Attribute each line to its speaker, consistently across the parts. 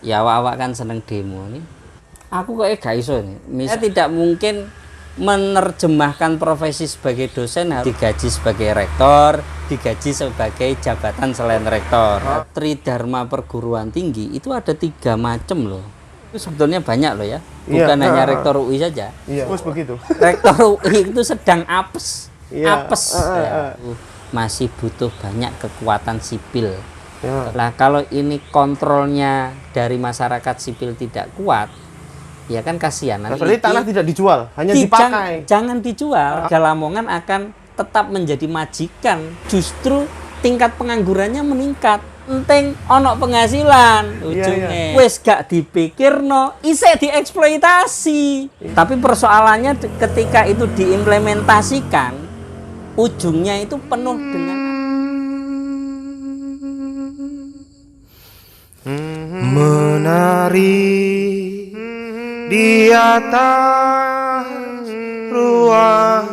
Speaker 1: Ya awak-awak kan seneng demo nih. Aku kok gak iso nih. Misalnya tidak mungkin menerjemahkan profesi sebagai dosen harus digaji sebagai rektor, digaji sebagai jabatan selain rektor. Tridharma perguruan tinggi itu ada 3 macam loh. Itu sebetulnya banyak loh ya. Bukan hanya rektor UI saja.
Speaker 2: Iya, begitu.
Speaker 1: Rektor UI itu sedang apes.
Speaker 2: Iya.
Speaker 1: Apes. Ya. Masih butuh banyak kekuatan sipil.
Speaker 2: Ya.
Speaker 1: Nah, kalau ini kontrolnya dari masyarakat sipil tidak kuat, ya kan kasihan.
Speaker 2: Berarti tanah tidak dijual, hanya dipakai.
Speaker 1: Jangan dijual. Lamongan akan tetap menjadi majikan. Justru tingkat penganggurannya meningkat. Enteng ono penghasilan ujungnya. Wes gak dipikirno, isih dieksploitasi. Tapi persoalannya ketika itu diimplementasikan, ujungnya itu penuh dengan
Speaker 2: menari di atas ruang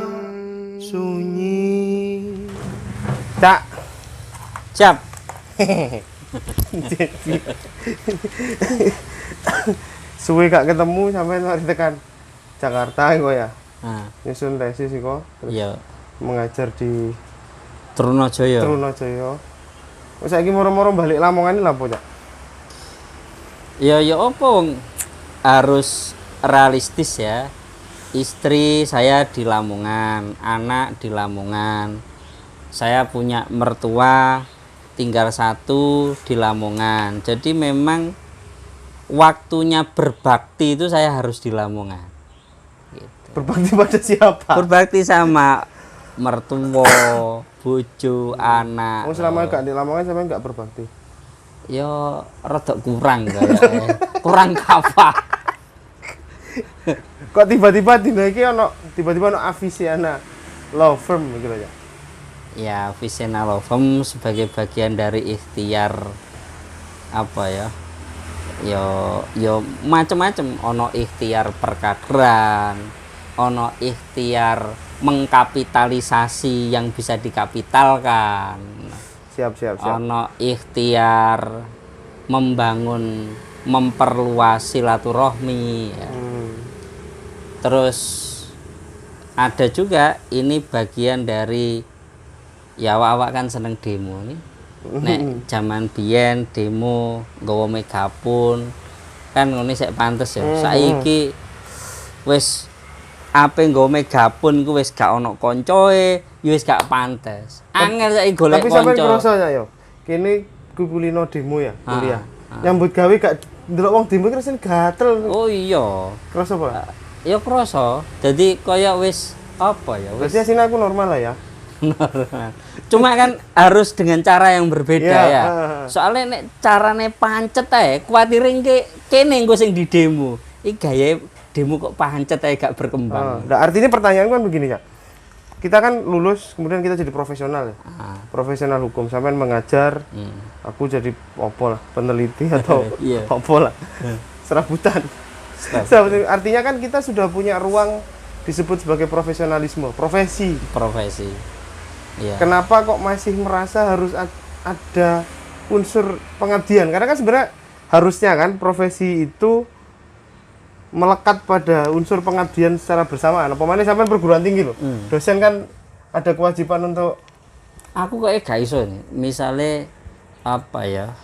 Speaker 2: sunyi. Cak.
Speaker 1: Siap.
Speaker 2: Suwe gak ketemu sampai mari tekan Jakarta kok ya.
Speaker 1: Nah,
Speaker 2: Nyusun tesis kok. Terus
Speaker 1: iya.
Speaker 2: mengajar di
Speaker 1: Trunajaya.
Speaker 2: Trunajaya. Wes saiki moro-moro balik Lamongan iki lha apa, Cak?
Speaker 1: Ya apa harus realistis ya. Istri saya di Lamongan, anak di Lamongan. Saya punya mertua tinggal 1 di Lamongan. Jadi memang waktunya berbakti itu saya harus di Lamongan. Gitu.
Speaker 2: Berbakti pada siapa?
Speaker 1: Berbakti sama mertua, bojo, anak.
Speaker 2: Oh, selama gak di Lamongan sampai gak berbakti.
Speaker 1: Ya rada kurang kayaknya. Kurang kafa.
Speaker 2: Kok tiba-tiba dina iki tiba-tiba ono Avisiana Law Firm gitu ya.
Speaker 1: Ya, Visena Lovem sebagai bagian dari ikhtiar apa ya? Yo macam-macam, ono ikhtiar perkaderan, ono ikhtiar mengkapitalisasi yang bisa dikapitalkan.
Speaker 2: Siap.
Speaker 1: Ono ikhtiar memperluas silaturahmi ya. Terus ada juga ini bagian dari ya awak kan seneng demo nih. Nek zaman biyen demo nggawa megapun kan ngene sik pantes ya. Saiki wis ape nggawa megapun iku wis gak ono koncoe, ya wis gak pantes. Angel saiki golek
Speaker 2: konco. Tapi sampe kroso ya yo. Kene kukulino demo ya, kuliah. Nyambut gawe gak ndelok wong demo iki rasane gatel.
Speaker 1: Oh iya.
Speaker 2: Kroso apa?
Speaker 1: Ya kroso. Jadi kaya wis apa ya? Wis
Speaker 2: sini aku normal lah ya.
Speaker 1: normal. Cuma kan harus dengan cara yang berbeda ya. Soalnya nek carane pancet ae, kuwatire kene engko sing di demo. Iki gawe demo kok pancet ae gak berkembang.
Speaker 2: Nah, artinya pertanyaan kan begini ya. Kita kan lulus, kemudian kita jadi profesional ya. Profesional hukum, sampai mengajar. Aku jadi opo lah, peneliti atau opo lah. Serabutan. Artinya kan kita sudah punya ruang disebut sebagai profesionalisme, profesi. Ya. Kenapa kok masih merasa harus ada unsur pengabdian? Karena kan sebenarnya harusnya kan profesi itu melekat pada unsur pengabdian secara bersamaan. Apalagi sampai perguruan tinggi loh. Dosen kan ada kewajiban untuk.
Speaker 1: Aku kok gak iso nih. Misalnya apa ya?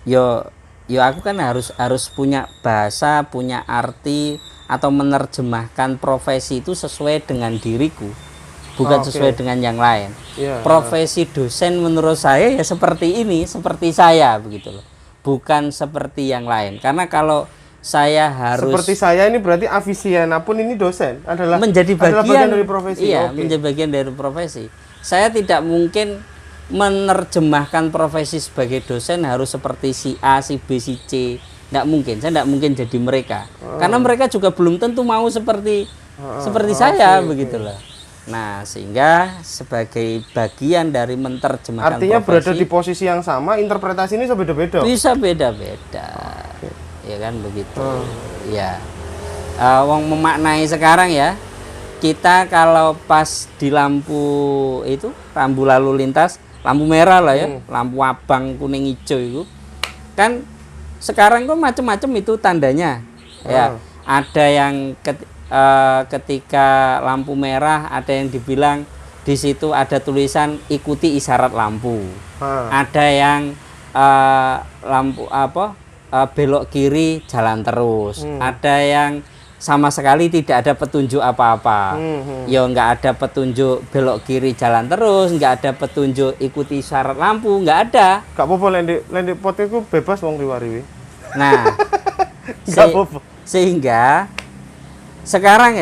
Speaker 1: Yo aku kan harus punya bahasa, punya arti atau menerjemahkan profesi itu sesuai dengan diriku. Bukan sesuai dengan yang lain. Profesi dosen menurut saya ya seperti ini, seperti saya begitu loh. Bukan seperti yang lain. Karena kalau saya harus
Speaker 2: seperti saya ini berarti Avisiana pun ini dosen adalah
Speaker 1: menjadi bagian
Speaker 2: dari profesi.
Speaker 1: Iya, menjadi bagian dari profesi. Saya tidak mungkin menerjemahkan profesi sebagai dosen harus seperti si A, si B, si C. Tidak mungkin. Saya tidak mungkin jadi mereka. Karena mereka juga belum tentu mau seperti saya begitulah. Nah, sehingga sebagai bagian dari menerjemahkan
Speaker 2: artinya
Speaker 1: profesi,
Speaker 2: berada di posisi yang sama, interpretasi ini bisa beda-beda.
Speaker 1: Bisa beda-beda. Ya kan begitu. Ya. Wong memaknai sekarang ya. Kita kalau pas di lampu itu, lampu lalu lintas, lampu merah lah ya, lampu abang, kuning, hijau itu. Kan sekarang kok macam-macam itu tandanya. Ya, ada yang ketika lampu merah ada yang dibilang di situ ada tulisan ikuti isyarat lampu. Ada yang lampu belok kiri jalan terus. Ada yang sama sekali tidak ada petunjuk apa-apa. Ya nggak ada petunjuk belok kiri jalan terus, nggak ada petunjuk ikuti isyarat lampu, nggak ada.
Speaker 2: Gak apa-apa lendek pot itu bebas wong riwariwi.
Speaker 1: Nah, sehingga sekarang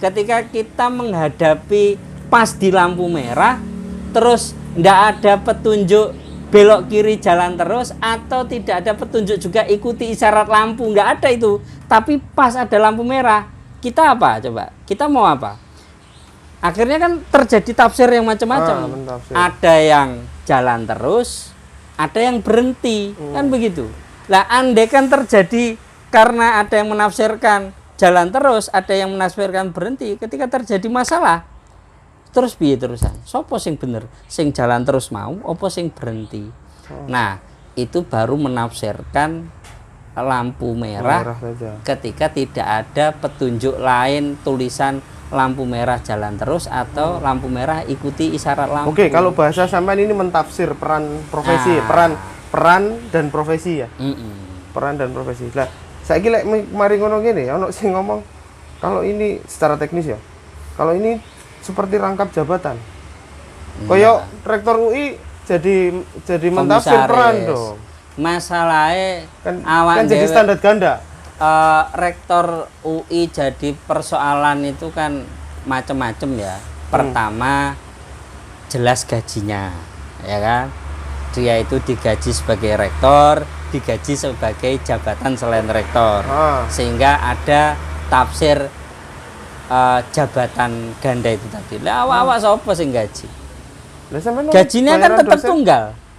Speaker 1: ketika kita menghadapi pas di lampu merah terus nggak ada petunjuk belok kiri jalan terus atau tidak ada petunjuk juga ikuti isyarat lampu, nggak ada itu. Tapi pas ada lampu merah, kita apa coba? Kita mau apa? Akhirnya kan terjadi tafsir yang macam-macam. Ada yang jalan terus, ada yang berhenti, kan begitu. Lah andai kan terjadi karena ada yang menafsirkan jalan terus, ada yang menafsirkan berhenti, ketika terjadi masalah terus piye terusan? Sopo sing bener? Sing jalan terus mau, opo sing berhenti? Nah, itu baru menafsirkan lampu merah ketika tidak ada petunjuk lain tulisan lampu merah jalan terus atau lampu merah ikuti isyarat lampu.
Speaker 2: Oke, kalau bahasa sampean ini mentafsir peran profesi, peran dan profesi ya. Peran dan profesi. Lah, saiki lek mari ngono ngene, ono sing ngomong kalau ini secara teknis ya. Kalau ini seperti rangkap jabatan. Koyo rektor UI jadi mentafsir peran dong.
Speaker 1: Masalahnya
Speaker 2: kan jadi standar ganda.
Speaker 1: Rektor UI jadi persoalan itu kan macam-macam ya. Pertama jelas gajinya, ya kan? Dia itu digaji sebagai rektor, digaji sebagai jabatan selain rektor, sehingga ada tafsir jabatan ganda itu tadi. Lah awak sapa sing gaji? Gajinya kan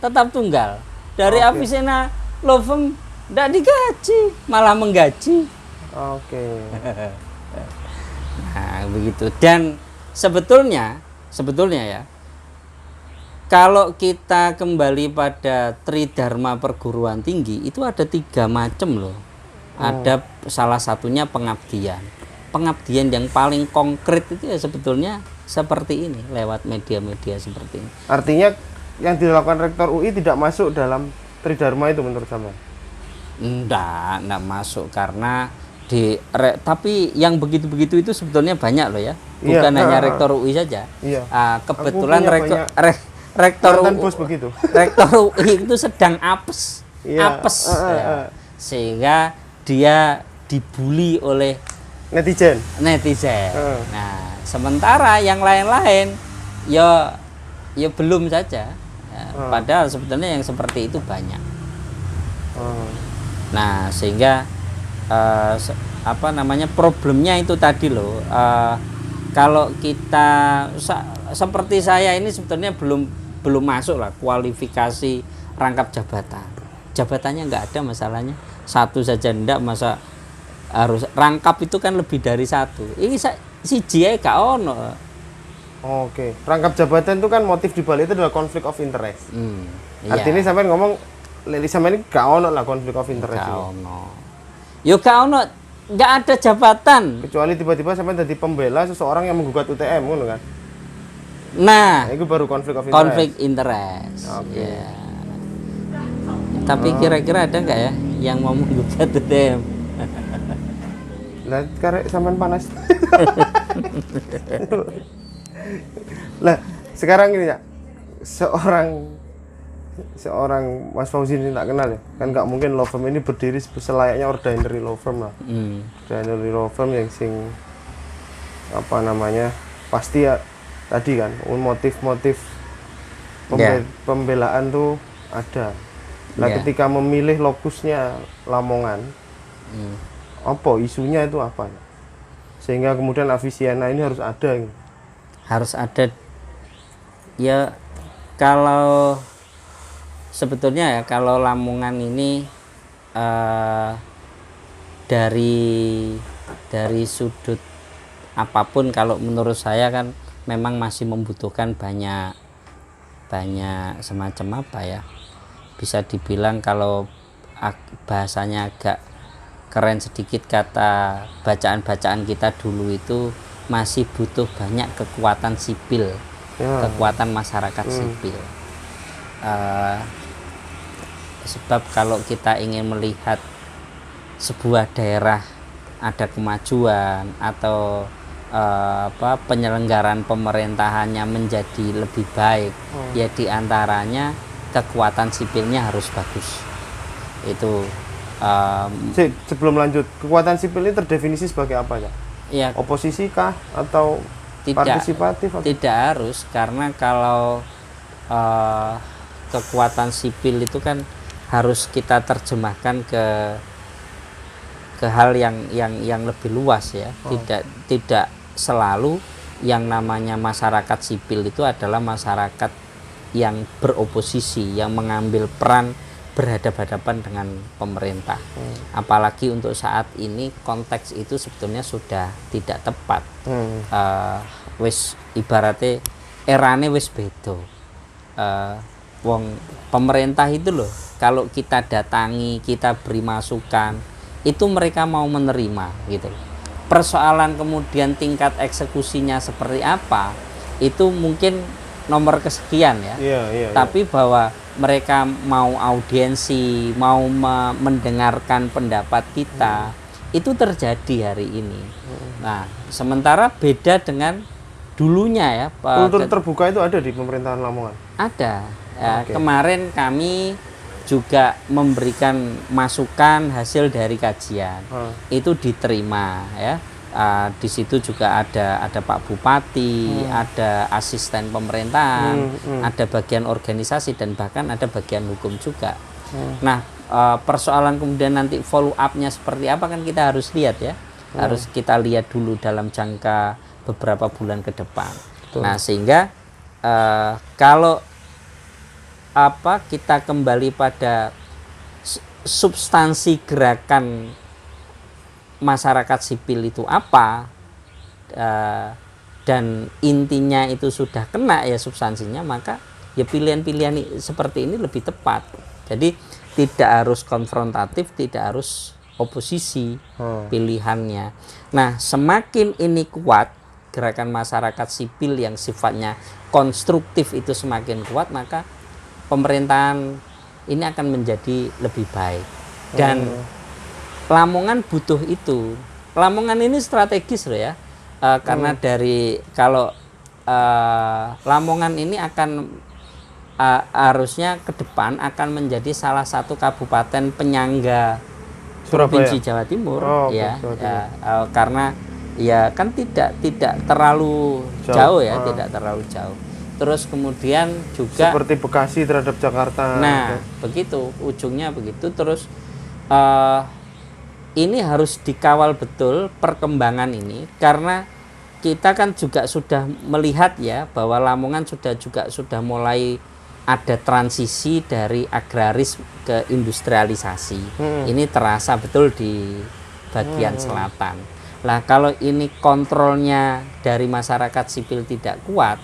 Speaker 1: tetap tunggal. Dari Avicenna Law Firm tidak digaji, malah menggaji. Nah, begitu. Dan sebetulnya ya, kalau kita kembali pada Tridharma perguruan tinggi, itu ada 3 macam loh. Ada salah satunya pengabdian. Pengabdian yang paling konkret itu ya sebetulnya seperti ini, lewat media-media seperti ini.
Speaker 2: Artinya yang dilakukan rektor UI tidak masuk dalam Tridharma itu menurut saya?
Speaker 1: Enggak masuk karena tapi yang begitu-begitu itu sebetulnya banyak loh ya. Bukan hanya rektor UI saja. Kebetulan rektor UI itu sedang apes. Sehingga dia dibully oleh
Speaker 2: netizen.
Speaker 1: Nah, sementara yang lain-lain ya belum saja. Padahal sebetulnya yang seperti itu banyak. Nah, sehingga problemnya itu tadi loh. Kalau kita seperti saya ini sebetulnya belum masuk lah kualifikasi rangkap jabatan. Jabatannya nggak ada masalahnya. Satu saja ndak, masa harus rangkap itu kan lebih dari satu. Ini siji ae gak ono.
Speaker 2: Oke, rangkap jabatan itu kan motif dibalik itu adalah konflik of interest. Artinya sampai ngomong, sampai ini gak ono lah konflik of interest.
Speaker 1: Gak ono. Yo gak ono, gak ada jabatan.
Speaker 2: Kecuali tiba-tiba sampai jadi pembela seseorang yang menggugat UTM, ngono kan?
Speaker 1: Nah,
Speaker 2: itu baru konflik of interest.
Speaker 1: Konflik interest. Ya. Tapi kira-kira ada nggak ya yang mau menggugat UTM?
Speaker 2: Lah, karek sampean panas. Lah, sekarang ini ya, seorang Mas Fauzi ini tak kenal ya, kan nggak mungkin law firm ini berdiri selayaknya ordinary law firm lah. Ordinary law firm yang pasti ya tadi kan motif-motif pembelaan tuh ada. Nah, ketika memilih lokusnya Lamongan, apa isunya itu apa? Sehingga kemudian Avicenna ini harus ada.
Speaker 1: Harus ada. Ya, kalau sebetulnya ya kalau Lamongan ini dari sudut apapun, kalau menurut saya kan memang masih membutuhkan banyak semacam apa ya, bisa dibilang kalau bahasanya agak keren sedikit, kata bacaan-bacaan kita dulu itu masih butuh banyak kekuatan sipil, kekuatan masyarakat sipil. Sebab kalau kita ingin melihat sebuah daerah ada kemajuan atau penyelenggaraan pemerintahannya menjadi lebih baik, ya diantaranya kekuatan sipilnya harus bagus. Itu
Speaker 2: sebelum lanjut, kekuatan sipil ini terdefinisi sebagai apa ya? Ya, oposisi kah atau partisipatif?
Speaker 1: Tidak harus, karena kalau kekuatan sipil itu kan harus kita terjemahkan ke hal yang lebih luas ya. Tidak selalu yang namanya masyarakat sipil itu adalah masyarakat yang beroposisi, yang mengambil peran berhadapan-hadapan dengan pemerintah. Apalagi untuk saat ini konteks itu sebetulnya sudah tidak tepat. Wis ibaratnya erane wis beda. Wong pemerintah itu loh, kalau kita datangi, kita beri masukan, itu mereka mau menerima gitu. Persoalan kemudian tingkat eksekusinya seperti apa, itu mungkin nomor kesekian ya. Tapi bahwa mereka mau audiensi, mau mendengarkan pendapat kita, itu terjadi hari ini. Nah, sementara beda dengan dulunya ya.
Speaker 2: Kultur terbuka itu ada di pemerintahan Lamongan?
Speaker 1: Ada. Ya, kemarin kami juga memberikan masukan hasil dari kajian. Itu diterima ya. Di situ juga ada Pak Bupati, ada asisten pemerintahan, ada bagian organisasi, dan bahkan ada bagian hukum juga. Nah, persoalan kemudian nanti follow up-nya seperti apa kan kita harus lihat ya. Harus kita lihat dulu dalam jangka beberapa bulan ke depan. Nah, sehingga kalau kita kembali pada substansi gerakan masyarakat sipil itu apa, dan intinya itu sudah kena ya substansinya, maka ya pilihan-pilihan seperti ini lebih tepat. Jadi tidak harus konfrontatif, tidak harus oposisi pilihannya. Nah, semakin ini kuat gerakan masyarakat sipil yang sifatnya konstruktif itu semakin kuat, maka pemerintahan ini akan menjadi lebih baik. Dan Lamongan butuh itu. Lamongan ini strategis loh ya, karena dari kalau Lamongan ini akan harusnya ke depan akan menjadi salah satu kabupaten penyangga Provinsi Jawa Timur, karena ya kan tidak terlalu jauh ya, tidak terlalu jauh. Terus kemudian juga
Speaker 2: seperti Bekasi terhadap Jakarta.
Speaker 1: Nah, begitu ujungnya begitu. Terus ini harus dikawal betul perkembangan ini, karena kita kan juga sudah melihat ya bahwa Lamongan sudah mulai ada transisi dari agraris ke industrialisasi. Ini terasa betul di bagian selatan. Lah kalau ini kontrolnya dari masyarakat sipil tidak kuat,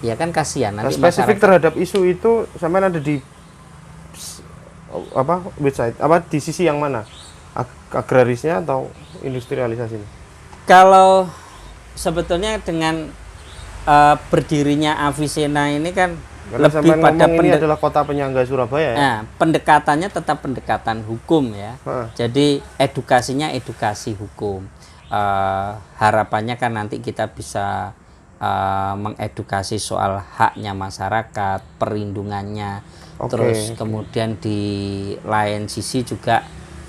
Speaker 1: ya kan kasihan nanti.
Speaker 2: Spesifik terhadap isu itu sampai ada di website di sisi yang mana? Agrarisnya atau industrialisasi?
Speaker 1: Kalau sebetulnya dengan berdirinya Avicenna ini kan lebih pada
Speaker 2: ini adalah kota penyangga Surabaya ya?
Speaker 1: Nah, pendekatannya tetap pendekatan hukum ya. Jadi edukasinya edukasi hukum. Harapannya kan nanti kita bisa mengedukasi soal haknya masyarakat, perlindungannya. Terus kemudian di lain sisi juga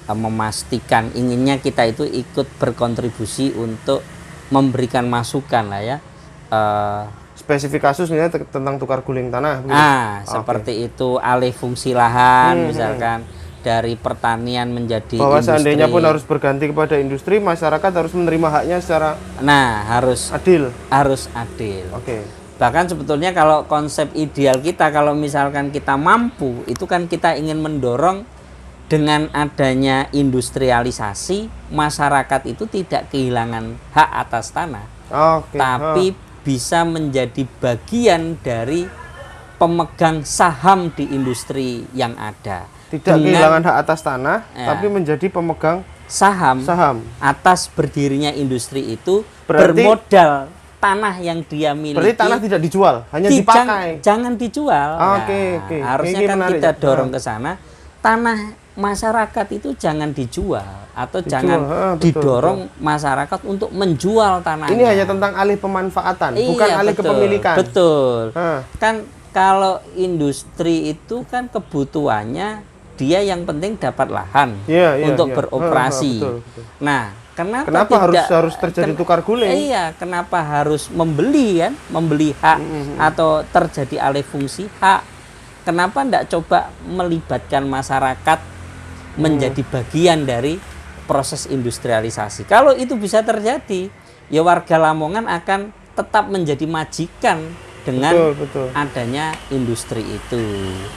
Speaker 1: memastikan, inginnya kita itu ikut berkontribusi untuk memberikan masukan lah ya.
Speaker 2: Spesifik kasus misalnya tentang tukar guling tanah.
Speaker 1: Seperti itu, alih fungsi lahan misalkan dari pertanian menjadi
Speaker 2: bahwa
Speaker 1: industri.
Speaker 2: Seandainya pun harus berganti kepada industri, masyarakat harus menerima haknya secara
Speaker 1: harus adil. Bahkan sebetulnya kalau konsep ideal kita, kalau misalkan kita mampu, itu kan kita ingin mendorong dengan adanya industrialisasi, masyarakat itu tidak kehilangan hak atas tanah, tapi bisa menjadi bagian dari pemegang saham di industri yang ada.
Speaker 2: Tidak kehilangan hak atas tanah, tapi menjadi pemegang
Speaker 1: saham atas berdirinya industri itu. Berarti, bermodal tanah yang dia miliki.
Speaker 2: Berarti tanah tidak dijual, hanya dipakai.
Speaker 1: Jangan dijual.
Speaker 2: Oke.
Speaker 1: Harusnya kan kita dorong ke sana. Tanah masyarakat itu jangan dijual atau jangan didorong masyarakat untuk menjual tanahnya.
Speaker 2: Ini hanya tentang alih pemanfaatan, bukan alih kepemilikan.
Speaker 1: Betul. Kan kalau industri itu kan kebutuhannya dia yang penting dapat lahan untuk beroperasi. Betul. Nah, kenapa
Speaker 2: harus terjadi tukar guling?
Speaker 1: Iya, kenapa harus membeli hak atau terjadi alih fungsi hak? Kenapa tidak coba melibatkan masyarakat menjadi bagian dari proses industrialisasi? Kalau itu bisa terjadi, ya warga Lamongan akan tetap menjadi majikan dengan adanya industri itu,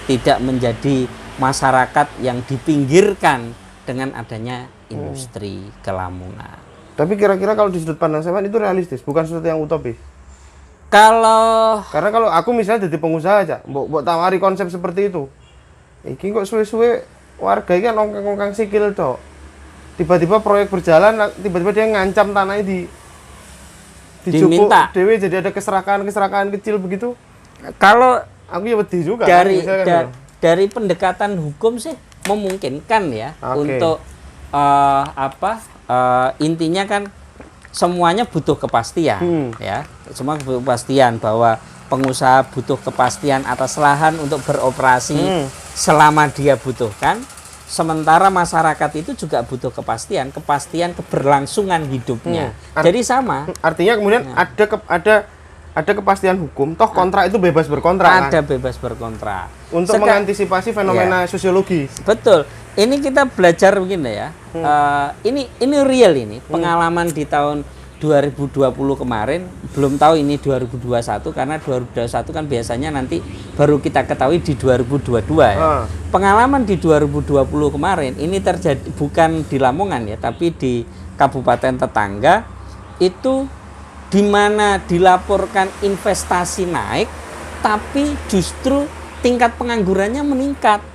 Speaker 1: tidak menjadi masyarakat yang dipinggirkan dengan adanya industri ke Lamongan.
Speaker 2: Tapi kira-kira kalau di sudut pandang sampean itu realistis, bukan sesuatu yang utopis. Karena kalau aku misalnya jadi pengusaha aja, mbok tawari konsep seperti itu. Iki kok suwe-suwe warga iki kan ongkang-ongkang sikil tok. Tiba-tiba proyek berjalan, tiba-tiba dia ngancam tanahnya diminta dewe, jadi ada keserakaan kecil begitu. Kalau aku ya wedi juga dari pendekatan hukum sih memungkinkan ya untuk intinya kan semuanya butuh kepastian ya, semua butuh kepastian bahwa pengusaha butuh kepastian atas lahan untuk beroperasi selama dia butuhkan. Sementara masyarakat itu juga butuh kepastian keberlangsungan hidupnya. Jadi sama. Artinya kemudian ada kepastian hukum, toh kontrak itu bebas berkontrak.
Speaker 1: Ada bebas berkontrak.
Speaker 2: Untuk mengantisipasi fenomena sosiologis.
Speaker 1: Betul. Ini kita belajar begini ya. Ini real ini pengalaman di tahun 2020 kemarin, belum tahu ini 2021 karena 2021 kan biasanya nanti baru kita ketahui di 2022 ya. Pengalaman di 2020 kemarin ini terjadi bukan di Lamongan ya, tapi di kabupaten tetangga itu di mana dilaporkan investasi naik tapi justru tingkat penganggurannya meningkat.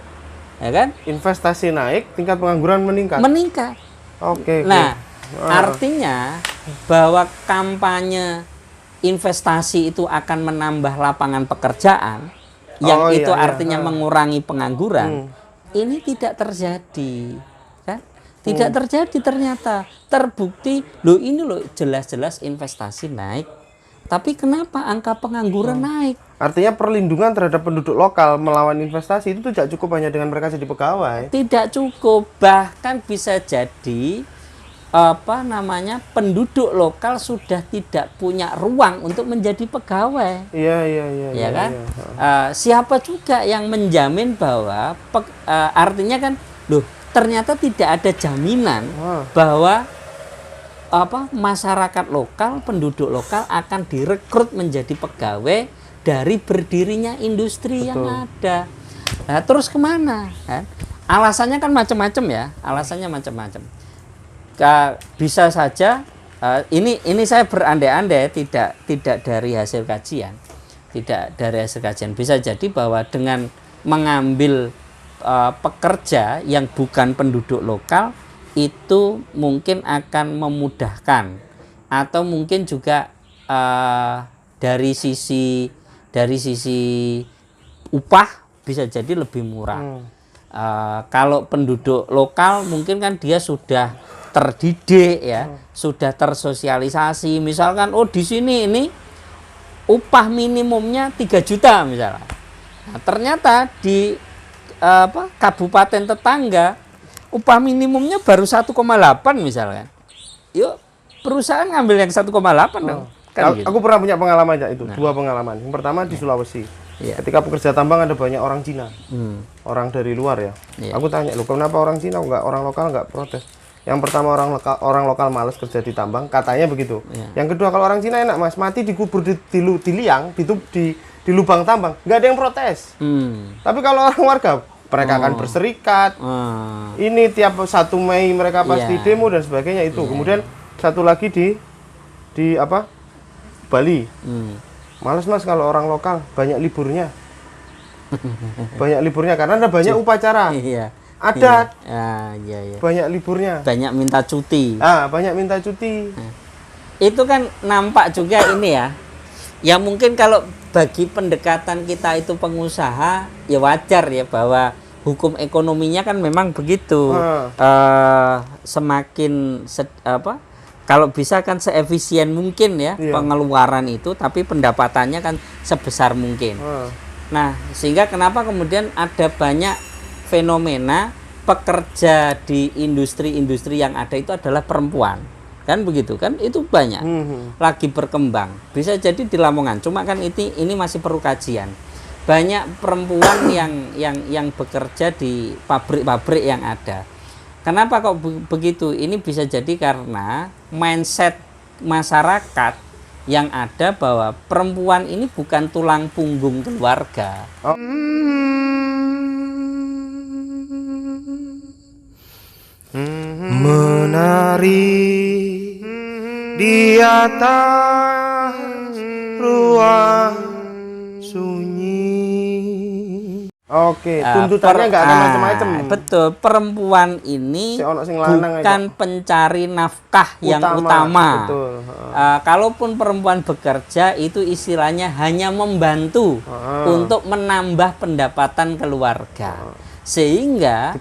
Speaker 1: Ya kan?
Speaker 2: Investasi naik, tingkat pengangguran meningkat. Oke.
Speaker 1: Nah, artinya bahwa kampanye investasi itu akan menambah lapangan pekerjaan, yang itu artinya mengurangi pengangguran, ini tidak terjadi, kan? Tidak terjadi ternyata. Terbukti, ini jelas-jelas investasi naik, tapi kenapa angka pengangguran naik?
Speaker 2: Artinya perlindungan terhadap penduduk lokal melawan investasi itu tidak cukup hanya dengan mereka jadi pegawai.
Speaker 1: Tidak cukup, bahkan bisa jadi penduduk lokal sudah tidak punya ruang untuk menjadi pegawai.
Speaker 2: Iya
Speaker 1: kan? Siapa juga yang menjamin bahwa artinya kan ternyata tidak ada jaminan bahwa masyarakat lokal, penduduk lokal akan direkrut menjadi pegawai dari berdirinya industri yang ada. Nah, terus kemana? Kan? Alasannya kan macam-macam ya. Alasannya macam-macam. Bisa saja ini saya berandai-andai tidak dari hasil kajian, bisa jadi bahwa dengan mengambil pekerja yang bukan penduduk lokal itu mungkin akan memudahkan, atau mungkin juga dari sisi upah bisa jadi lebih murah. Kalau penduduk lokal mungkin kan dia sudah terdidik ya, sudah tersosialisasi. Misalkan di sini ini upah minimumnya 3 juta misalnya. Nah, ternyata di kabupaten tetangga upah minimumnya baru 1,8 misalkan. Yuk perusahaan ngambil yang 1,8 dong.
Speaker 2: Kan aku pernah punya pengalaman aja itu, 2 pengalaman. Yang pertama di Sulawesi. Ketika pekerja tambang ada banyak orang Cina, orang dari luar ya. Aku tanya, kenapa orang Cina orang lokal nggak protes? Yang pertama orang lokal malas kerja di tambang, katanya begitu. Yang kedua kalau orang Cina enak mas, mati dikubur di liang, di lubang tambang, nggak ada yang protes. Tapi kalau orang warga, mereka akan berserikat. Ini tiap 1 Mei mereka pasti demo dan sebagainya itu. Kemudian satu lagi di Bali. Males mas kalau orang lokal banyak liburnya. Banyak liburnya karena ada banyak upacara.
Speaker 1: Iya.
Speaker 2: Adat.
Speaker 1: Iya.
Speaker 2: Banyak liburnya.
Speaker 1: Banyak minta cuti.
Speaker 2: Banyak minta cuti.
Speaker 1: Itu kan nampak juga ini ya. Ya mungkin kalau bagi pendekatan kita itu pengusaha, ya wajar ya bahwa hukum ekonominya kan memang begitu. Semakin kalau bisa kan seefisien mungkin ya pengeluaran itu, tapi pendapatannya kan sebesar mungkin. Nah, sehingga kenapa kemudian ada banyak fenomena pekerja di industri-industri yang ada itu adalah perempuan. Kan begitu kan, itu banyak lagi berkembang. Bisa jadi di Lamongan, cuma kan ini masih perlu kajian. Banyak perempuan yang bekerja di pabrik-pabrik yang ada. Kenapa kok begitu? Ini bisa jadi karena mindset masyarakat yang ada bahwa perempuan ini bukan tulang punggung keluarga.
Speaker 2: Menari di atas ruang sunyi. Oke, tuntutannya nggak ada macam-macam.
Speaker 1: Betul, perempuan ini bukan pencari nafkah yang utama.
Speaker 2: Betul.
Speaker 1: Kalaupun perempuan bekerja itu istilahnya hanya membantu untuk menambah pendapatan keluarga. Sehingga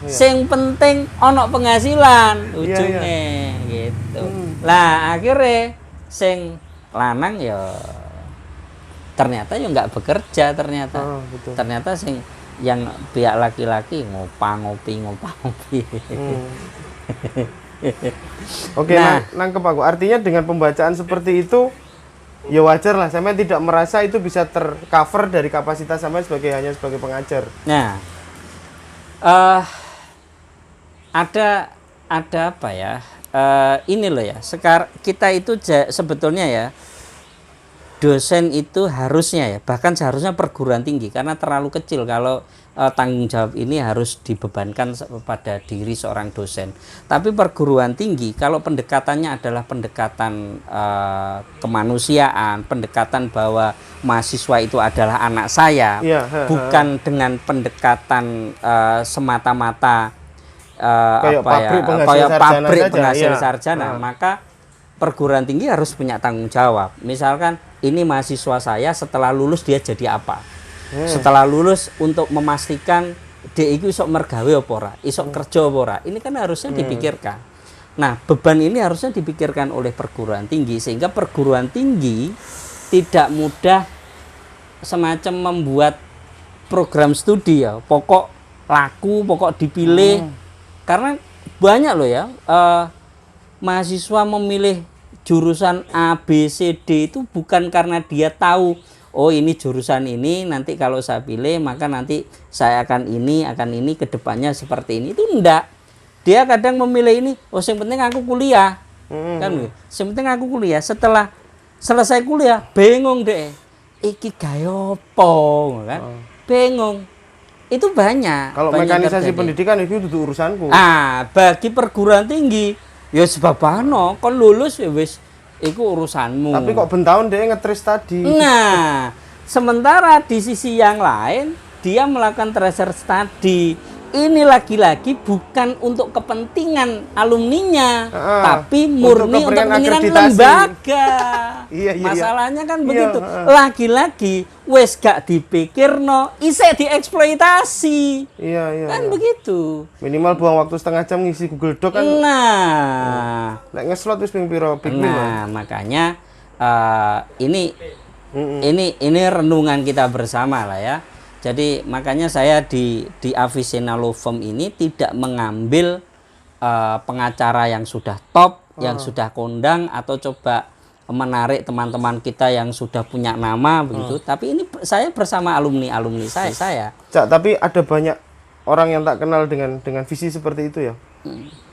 Speaker 1: sing penting ono penghasilan ujungnya gitu. Lah akhirnya sing lanang ya ternyata ya nggak bekerja ternyata. Ternyata sing yang pihak laki-laki ngopi.
Speaker 2: Oke, nangkep aku. Artinya dengan pembacaan seperti itu ya wajar lah, sampean tidak merasa itu bisa tercover dari kapasitas sampean hanya sebagai pengajar.
Speaker 1: Nah, ada apa ya? Ini loh ya. Sekarang kita itu sebetulnya ya, dosen itu harusnya ya, bahkan seharusnya perguruan tinggi, karena terlalu kecil kalau tanggung jawab ini harus dibebankan pada diri seorang dosen. Tapi perguruan tinggi kalau pendekatannya adalah pendekatan kemanusiaan, pendekatan bahwa mahasiswa itu adalah anak saya, bukan dengan pendekatan semata-mata kayak pabrik penghasil sarjana, maka perguruan tinggi harus punya tanggung jawab. Misalkan ini mahasiswa saya setelah lulus dia jadi apa? Setelah lulus untuk memastikan dia itu isok mergawe apa ora, isok kerja apa ora. Ini kan harusnya dipikirkan. Nah, beban ini harusnya dipikirkan oleh perguruan tinggi, sehingga perguruan tinggi tidak mudah semacam membuat program studi ya, pokok laku, pokok dipilih. Karena banyak loh ya, mahasiswa memilih jurusan A, B, C, D itu bukan karena dia tahu, oh ini jurusan ini, nanti kalau saya pilih maka nanti saya akan ini ke depannya seperti ini. Itu enggak. Dia kadang memilih ini, oh yang penting aku kuliah. Kan yang penting aku kuliah. Setelah selesai kuliah, bingung deh. Iki gawe opo, kan? Bingung. Itu banyak.
Speaker 2: Kalau mekanisasi pendidikan itu urusanku.
Speaker 1: Bagi perguruan tinggi ya sebabano kon lulus ya wis iku urusanmu.
Speaker 2: Tapi kok bentahun dia ngetris tadi.
Speaker 1: Nah, sementara di sisi yang lain dia melakukan tracer study. Ini lagi-lagi bukan untuk kepentingan alumninya, tapi murni untuk kepentingan lembaga. Masalahnya kan begitu. Lagi-lagi wes gak dipikirno, isih dieksploitasi. Kan begitu.
Speaker 2: Minimal buang waktu setengah jam ngisi Google Doc kan.
Speaker 1: Nah,
Speaker 2: nek ngeslot wis ping piro
Speaker 1: makanya ini renungan kita bersama lah ya. Jadi makanya saya di Avicenna Law Firm ini tidak mengambil pengacara yang sudah top, yang sudah kondang, atau coba menarik teman-teman kita yang sudah punya nama begitu. Tapi ini saya bersama alumni saya.
Speaker 2: Cak, tapi ada banyak orang yang tak kenal dengan visi seperti itu ya.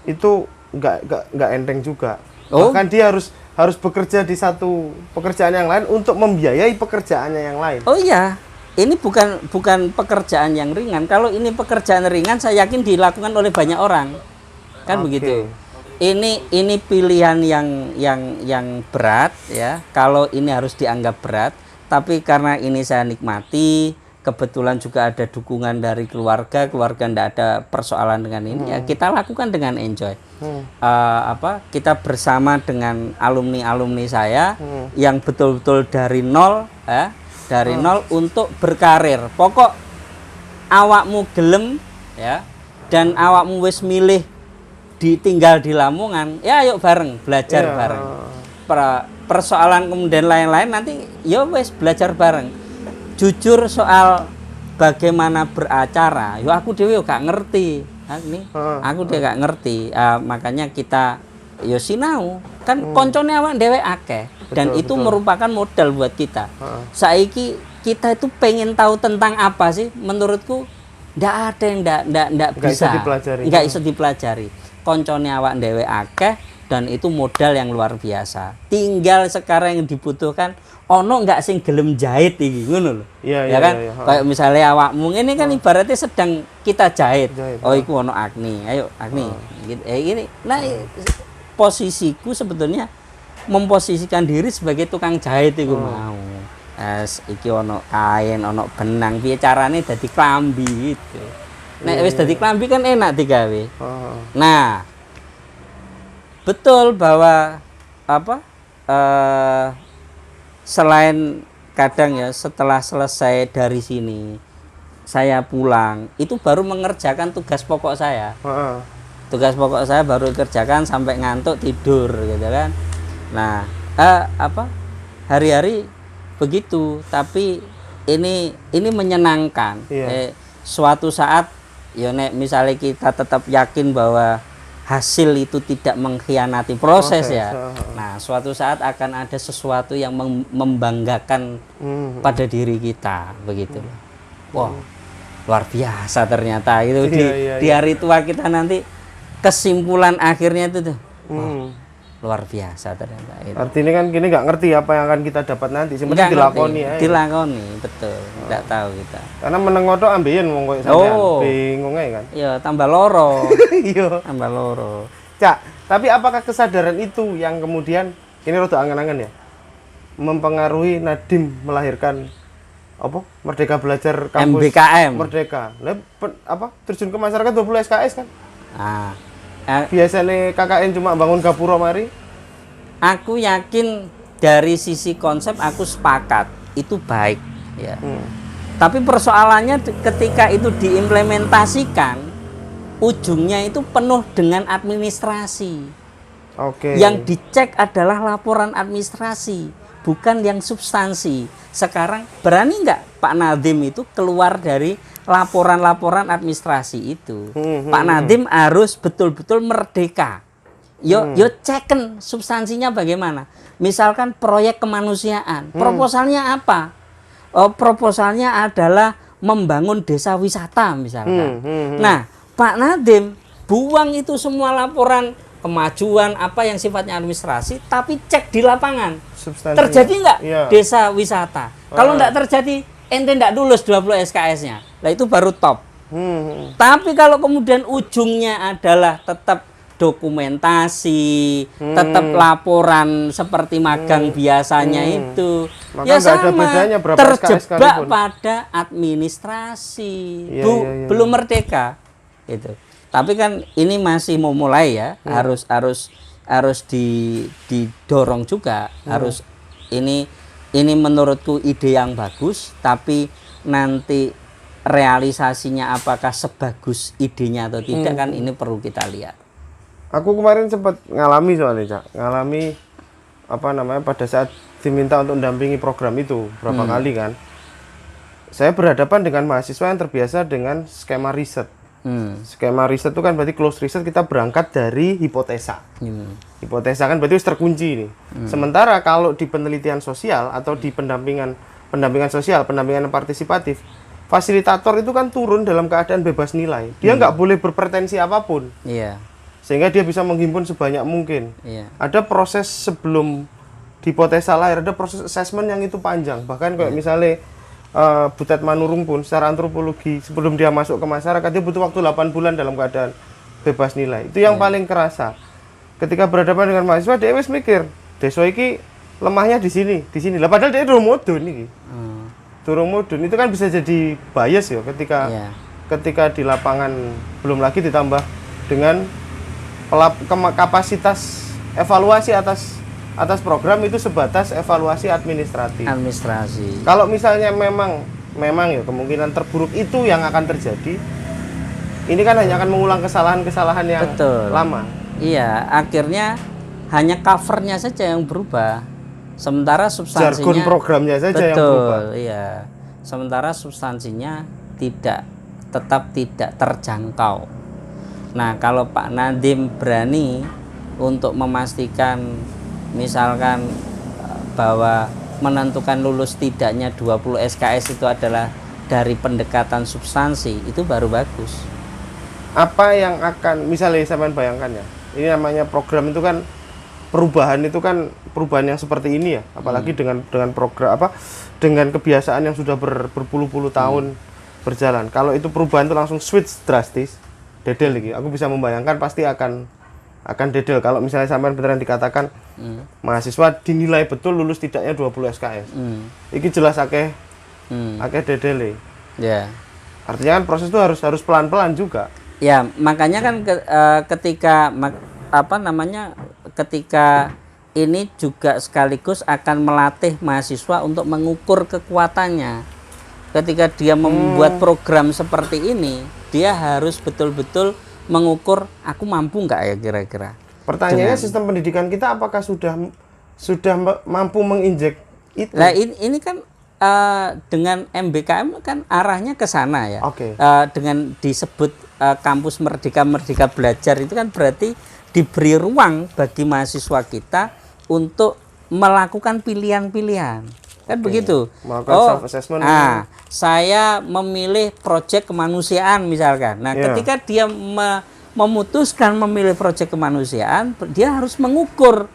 Speaker 2: Itu nggak enteng juga. Bahkan dia harus bekerja di satu pekerjaan yang lain untuk membiayai pekerjaannya yang lain.
Speaker 1: Oh iya. Ini bukan pekerjaan yang ringan. Kalau ini pekerjaan ringan, saya yakin dilakukan oleh banyak orang, kan begitu. Ini pilihan yang berat ya. Kalau ini harus dianggap berat, tapi karena ini saya nikmati, kebetulan juga ada dukungan dari keluarga ndak ada persoalan dengan ini, ya kita lakukan dengan enjoy. Kita bersama dengan alumni saya yang betul-betul dari nol, nol untuk berkarir. Pokok awakmu gelem ya, dan awakmu wis milih ditinggal di Lamongan, ya ayo bareng belajar bareng. Persoalan kemudian lain-lain nanti ya wis belajar bareng. Jujur soal bagaimana beracara, yo aku dhewe gak ngerti. Aku dhewe gak ngerti. Makanya kita yo sinau. Kan koncone awak dhewe akeh dan itu merupakan modal buat kita. Saiki kita itu pengen tahu tentang apa sih? Menurutku ndak ada yang ndak bisa. Nggak bisa dipelajari. Koncone awak dhewe akeh dan itu modal yang luar biasa. Tinggal sekarang yang dibutuhkan ono nggak sing gelem jahit iki ngono lho. Ya kan? Kayak misalnya awakmu ini kan ibaratnya sedang kita jahit. Oh iku ono Agni. Ayo Agni. Ini. Nah, posisiku sebetulnya memposisikan diri sebagai tukang jahit iku mau. Iki ono kain, ono benang, piye carane dadi klambi gitu. Nek wis dadi klambi kan enak digawe. Nah, betul bahwa selain kadang ya setelah selesai dari sini saya pulang itu baru mengerjakan tugas pokok saya. Tugas pokok saya baru kerjakan sampai ngantuk tidur gitu kan. Nah, hari-hari begitu, tapi ini menyenangkan. Suatu saat ya nek misalnya kita tetap yakin bahwa hasil itu tidak mengkhianati proses ya. Nah, suatu saat akan ada sesuatu yang membanggakan pada diri kita begitu. Wow, luar biasa ternyata itu di hari tua kita nanti kesimpulan akhirnya itu tuh. Wow, luar biasa ternyata itu.
Speaker 2: Artinya kan gini nggak ngerti apa yang akan kita dapat nanti, sebenarnya dilakoni aja.
Speaker 1: Dilakoni, betul. Nggak tahu kita.
Speaker 2: Karena menengoto ambeien wong koyo sampean, bingung aja kan.
Speaker 1: Iya, tambah loro.
Speaker 2: Iya,
Speaker 1: tambah loro.
Speaker 2: Cak, tapi apakah kesadaran itu yang kemudian ini rada angan-angan ya? Mempengaruhi Nadim melahirkan Merdeka Belajar Kampus
Speaker 1: MBKM.
Speaker 2: Merdeka. Lah terjun ke masyarakat 20 SKS kan? Biasanya KKN cuma bangun gapura mari.
Speaker 1: Aku yakin dari sisi konsep aku sepakat itu baik ya. Tapi persoalannya ketika itu diimplementasikan ujungnya itu penuh dengan administrasi. Yang dicek adalah laporan administrasi, bukan yang substansi. Sekarang berani nggak Pak Nadiem itu keluar dari laporan-laporan administrasi itu? Pak Nadiem harus betul-betul merdeka. Yo ceken substansinya bagaimana. Misalkan proyek kemanusiaan, proposalnya apa? Proposalnya adalah membangun desa wisata misalkan. Nah, Pak Nadiem buang itu semua laporan kemajuan apa yang sifatnya administrasi, tapi cek di lapangan. Terjadi nggak desa wisata? Kalau nggak terjadi, ente nggak lulus 20 SKS-nya. Nah itu baru top. Tapi kalau kemudian ujungnya adalah tetap dokumentasi, tetap laporan seperti magang biasanya itu,
Speaker 2: maka
Speaker 1: ya sama,
Speaker 2: ada bedanya berapa
Speaker 1: terjebak pada administrasi, belum merdeka. Itu. Tapi kan ini masih mau mulai ya, harus didorong juga, harus ini menurutku ide yang bagus, tapi nanti realisasinya apakah sebagus idenya atau tidak kan ini perlu kita lihat.
Speaker 2: Aku kemarin sempat ngalami soalnya, Cak. Ngalami pada saat diminta untuk mendampingi program itu berapa kali kan. Saya berhadapan dengan mahasiswa yang terbiasa dengan skema riset. Skema riset itu kan berarti close riset, kita berangkat dari hipotesa. Hipotesa kan berarti terkunci nih. Sementara kalau di penelitian sosial atau di pendampingan sosial, pendampingan partisipatif, fasilitator itu kan turun dalam keadaan bebas nilai. Dia nggak boleh berpretensi apapun. Sehingga dia bisa menghimpun sebanyak mungkin. Ada proses sebelum hipotesa lahir, ada proses assessment yang itu panjang. Bahkan kayak misalnya Butet Manurung pun secara antropologi sebelum dia masuk ke masyarakat dia butuh waktu 8 bulan dalam keadaan bebas nilai. Itu yang paling kerasa. Ketika berhadapan dengan mahasiswa dia wis mikir, desa iki lemahnya di sini lah, padahal dia durung mudun nih. Durung mudun itu kan bisa jadi bias ya ketika di lapangan, belum lagi ditambah dengan kapasitas evaluasi atas program itu sebatas evaluasi administratif. Kalau misalnya memang ya kemungkinan terburuk itu yang akan terjadi, ini kan hanya akan mengulang kesalahan-kesalahan yang lama.
Speaker 1: Iya, akhirnya hanya covernya saja yang berubah, sementara substansinya,
Speaker 2: jargon programnya saja yang berubah.
Speaker 1: Iya, sementara substansinya tetap tidak terjangkau. Nah, kalau Pak Nadiem berani untuk memastikan misalkan bahwa menentukan lulus tidaknya 20 SKS itu adalah dari pendekatan substansi, itu baru bagus.
Speaker 2: Apa yang akan, misalnya sampean bayangkan ya, ini namanya program itu kan perubahan yang seperti ini ya, apalagi dengan program dengan kebiasaan yang sudah berpuluh-puluh tahun berjalan. Kalau itu perubahan itu langsung switch drastis, dedel lagi. Aku bisa membayangkan pasti akan dedel kalau misalnya sampean beneran dikatakan mahasiswa dinilai betul lulus tidaknya 20 SKS. Iki jelas akeh dedel.
Speaker 1: Ya.
Speaker 2: Artinya kan proses itu harus pelan-pelan juga.
Speaker 1: Ya, makanya kan ketika ini juga sekaligus akan melatih mahasiswa untuk mengukur kekuatannya. Ketika dia membuat program seperti ini, dia harus betul-betul mengukur, aku mampu nggak ya kira-kira.
Speaker 2: Pertanyaannya, sistem pendidikan kita apakah sudah mampu menginjek itu?
Speaker 1: Nah, ini kan dengan MBKM kan arahnya ke sana ya. Dengan disebut kampus Merdeka Belajar, itu kan berarti diberi ruang bagi mahasiswa kita untuk melakukan pilihan-pilihan, kan begitu.
Speaker 2: Self-assessment.
Speaker 1: Saya memilih proyek kemanusiaan misalkan. Nah, ketika dia memutuskan memilih proyek kemanusiaan, dia harus mengukur,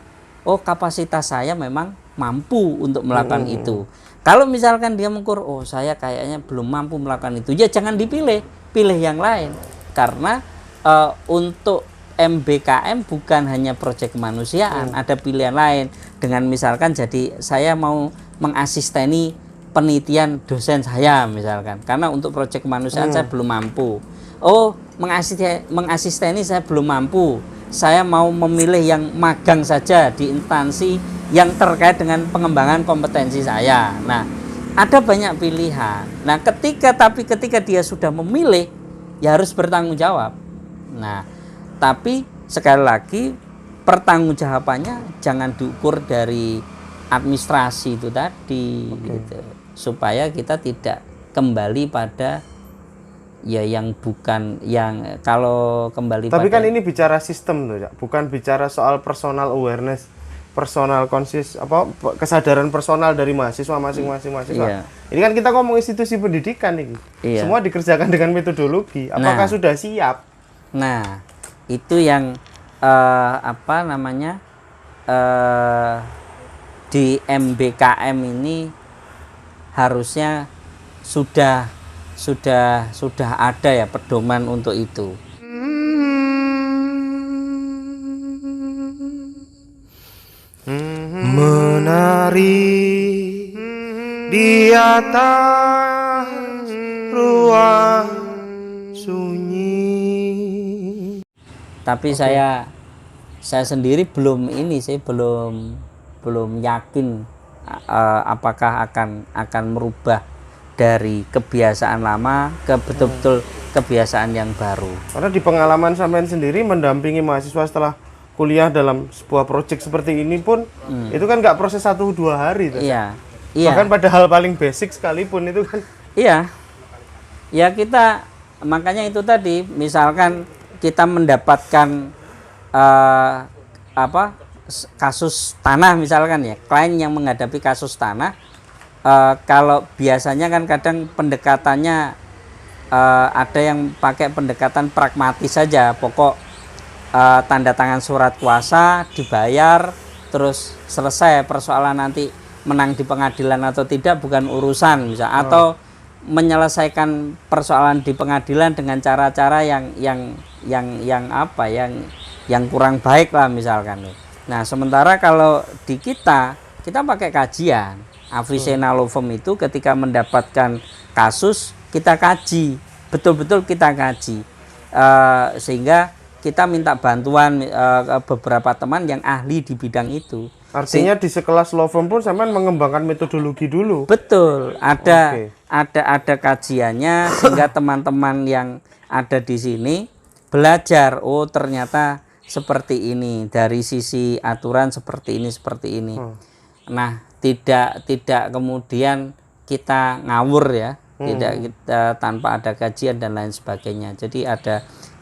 Speaker 1: kapasitas saya memang mampu untuk melakukan itu. Kalau misalkan dia mengukur, saya kayaknya belum mampu melakukan itu, ya jangan dipilih, pilih yang lain. Karena untuk MBKM bukan hanya proyek kemanusiaan, ada pilihan lain. Dengan misalkan jadi saya mau mengasisteni penelitian dosen saya misalkan, karena untuk proyek kemanusiaan saya belum mampu. Mengasisteni saya belum mampu, saya mau memilih yang magang saja di instansi yang terkait dengan pengembangan kompetensi saya. Nah, ada banyak pilihan. Nah, ketika dia sudah memilih, ya harus bertanggung jawab. Nah, tapi sekali lagi pertanggungjawabannya jangan diukur dari administrasi itu tadi, gitu. Supaya kita tidak kembali pada yang bukan yang kalau kembali.
Speaker 2: Tapi kan ini bicara sistem tuh, bukan bicara soal personal awareness, personal conscious, kesadaran personal dari mahasiswa masing-masing mahasiswa. Ini kan kita ngomong institusi pendidikan ini. Semua dikerjakan dengan metodologi. Apakah sudah siap?
Speaker 1: Nah, itu yang di MBKM ini harusnya sudah ada ya pedoman untuk itu.
Speaker 2: Menari di atas ruang sunyi.
Speaker 1: Tapi saya sendiri belum yakin apakah akan merubah dari kebiasaan lama ke betul-betul kebiasaan yang baru.
Speaker 2: Karena di pengalaman sampean sendiri mendampingi mahasiswa setelah kuliah dalam sebuah proyek seperti ini pun itu kan nggak proses 1-2 hari.
Speaker 1: Iya.
Speaker 2: Bahkan pada hal paling basic sekalipun itu kan.
Speaker 1: Iya. Ya kita makanya itu tadi, misalkan kita mendapatkan kasus tanah misalkan ya, klien yang menghadapi kasus tanah, kalau biasanya kan kadang pendekatannya ada yang pakai pendekatan pragmatis saja, pokok tanda tangan surat kuasa, dibayar, terus selesai, persoalan nanti menang di pengadilan atau tidak bukan urusan, bisa atau menyelesaikan persoalan di pengadilan dengan cara-cara yang kurang baik lah misalkan. Nah, sementara kalau di kita kita pakai kajian. Avicenna Lovum itu ketika mendapatkan kasus kita kaji, betul-betul kita kaji, sehingga kita minta bantuan beberapa teman yang ahli di bidang itu.
Speaker 2: Artinya di sekelas Lovum pun sampean mengembangkan metodologi dulu.
Speaker 1: Betul, ada kajiannya sehingga teman-teman yang ada di sini belajar, oh ternyata seperti ini, dari sisi aturan seperti ini. Nah, tidak kemudian kita ngawur ya, tidak kita tanpa ada kajian dan lain sebagainya. Jadi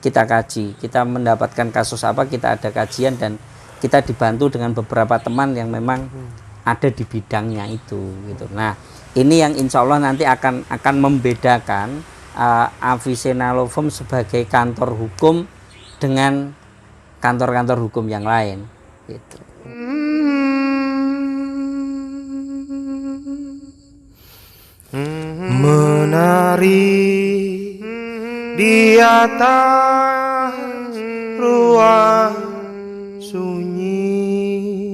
Speaker 1: kita kaji, kita mendapatkan kasus apa, kita ada kajian dan kita dibantu dengan beberapa teman yang memang ada di bidangnya itu gitu. Nah, ini yang insya Allah nanti akan membedakan Avicenna Lovum sebagai kantor hukum dengan kantor-kantor hukum yang lain gitu.
Speaker 2: Menari di atas ruang sunyi,